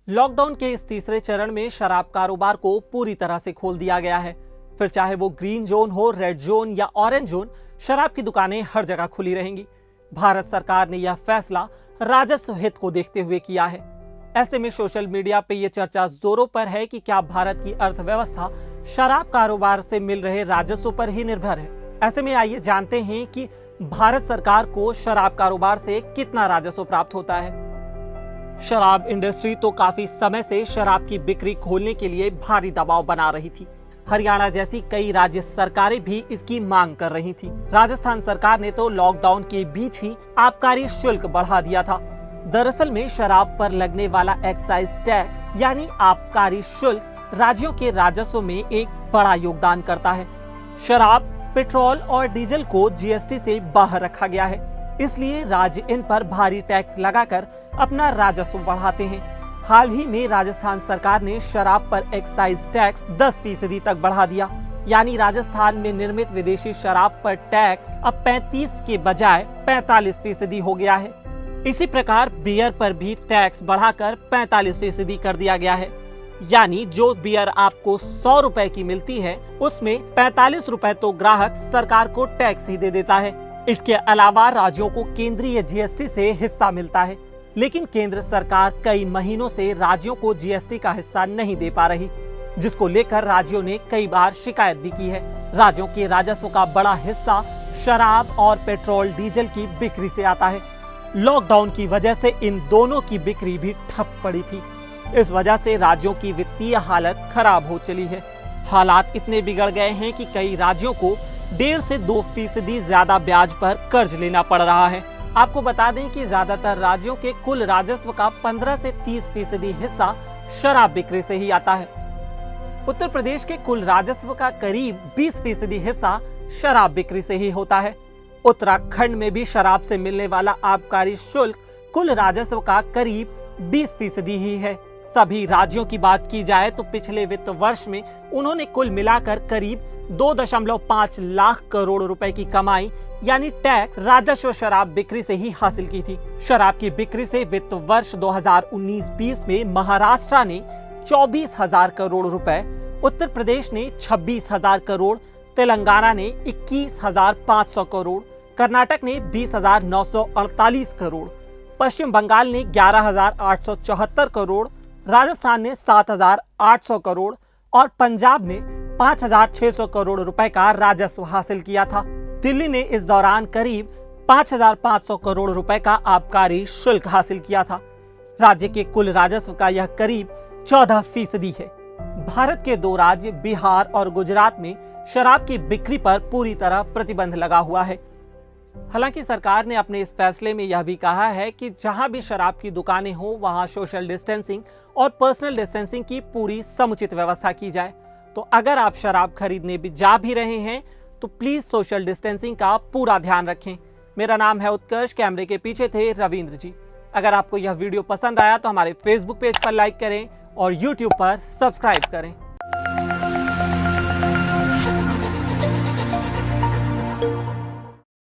Lockdown के इस तीसरे चरण में शराब कारोबार को पूरी तरह से खोल दिया गया है। फिर चाहे वो ग्रीन जोन हो, रेड जोन या ऑरेंज जोन, शराब की दुकानें हर जगह खुली रहेंगी। भारत सरकार ने यह फैसला राजस्व हित को देखते हुए किया है। ऐसे में सोशल मीडिया पे ये चर्चा जोरों पर है कि क्या भारत की अर्थव्यवस्था शराब कारोबार से मिल रहे राजस्व पर ही निर्भर है। ऐसे में आइए जानते हैं कि भारत सरकार को शराब कारोबार से कितना राजस्व प्राप्त होता है। शराब इंडस्ट्री तो काफी समय से शराब की बिक्री खोलने के लिए भारी दबाव बना रही थी। हरियाणा जैसी कई राज्य सरकारें भी इसकी मांग कर रही थी। राजस्थान सरकार ने तो लॉकडाउन के बीच ही आबकारी शुल्क बढ़ा दिया था। दरअसल में शराब पर लगने वाला एक्साइज टैक्स यानी आबकारी शुल्क राज्यों के राजस्व में एक बड़ा योगदान करता है। शराब, पेट्रोल और डीजल को जीएसटी से बाहर रखा गया है, इसलिए राज्य इन पर भारी टैक्स लगाकर अपना राजस्व बढ़ाते हैं। हाल ही में राजस्थान सरकार ने शराब पर एक्साइज टैक्स 10% तक बढ़ा दिया, यानी राजस्थान में निर्मित विदेशी शराब पर टैक्स अब 35 के बजाय 45% हो गया है। इसी प्रकार बियर पर भी टैक्स बढ़ाकर 45% कर दिया गया है, यानी जो बियर आपको 100 रुपए की मिलती है उसमें 45 रुपए तो ग्राहक सरकार को टैक्स ही दे देता है। इसके अलावा राज्यों को केंद्रीय जीएसटी से हिस्सा मिलता है, लेकिन केंद्र सरकार कई महीनों से राज्यों को जीएसटी का हिस्सा नहीं दे पा रही, जिसको लेकर राज्यों ने कई बार शिकायत भी की है। राज्यों के राजस्व का बड़ा हिस्सा शराब और पेट्रोल डीजल की बिक्री से आता है। लॉकडाउन की वजह से इन दोनों की बिक्री भी ठप पड़ी थी। इस वजह से राज्यों की वित्तीय हालत खराब हो चली है। हालात इतने बिगड़ गए हैं कि कई राज्यों को 1.5 से 2% ज्यादा ब्याज पर कर्ज लेना पड़ रहा है। आपको बता दें कि ज्यादातर राज्यों के कुल राजस्व का 15 से 30% हिस्सा शराब बिक्री से ही आता है। उत्तर प्रदेश के कुल राजस्व का करीब 20% हिस्सा शराब बिक्री से ही होता है। उत्तराखंड में भी शराब से मिलने वाला आबकारी शुल्क कुल राजस्व का करीब 20% ही है। सभी राज्यों की बात की जाए तो पिछले वित्त वर्ष में उन्होंने कुल मिलाकर करीब 2.5 लाख करोड़ रुपए की कमाई यानी टैक्स राजस्व शराब बिक्री से ही हासिल की थी। शराब की बिक्री से वित्त वर्ष 2019-20 में महाराष्ट्र ने 24,000 करोड़ रुपए, उत्तर प्रदेश ने 26,000 करोड़, तेलंगाना ने 21,500 करोड़, कर्नाटक ने 20,948 करोड़, पश्चिम बंगाल ने 11,874 करोड़, राजस्थान ने 7,800 करोड़ और पंजाब ने 5,600 करोड़ रुपए का राजस्व हासिल किया था। दिल्ली ने इस दौरान करीब 5,500 करोड़ रुपए का आबकारी शुल्क हासिल किया था। राज्य के कुल राजस्व का यह करीब 14% है। भारत के 2 राज्य बिहार और गुजरात में शराब की बिक्री पर पूरी तरह प्रतिबंध लगा हुआ है। हालांकि सरकार ने अपने इस फैसले में यह भी कहा है कि जहां भी शराब की दुकानें हो वहां सोशल डिस्टेंसिंग और पर्सनल डिस्टेंसिंग की पूरी समुचित व्यवस्था की जाए। तो अगर आप शराब खरीदने भी जा भी रहे हैं तो प्लीज सोशल डिस्टेंसिंग का पूरा ध्यान रखें। मेरा नाम है उत्कर्ष, कैमरे के पीछे थे रविंद्र जी। अगर आपको यह वीडियो पसंद आया तो हमारे फेसबुक पेज पर लाइक करें और यूट्यूब पर सब्सक्राइब करें।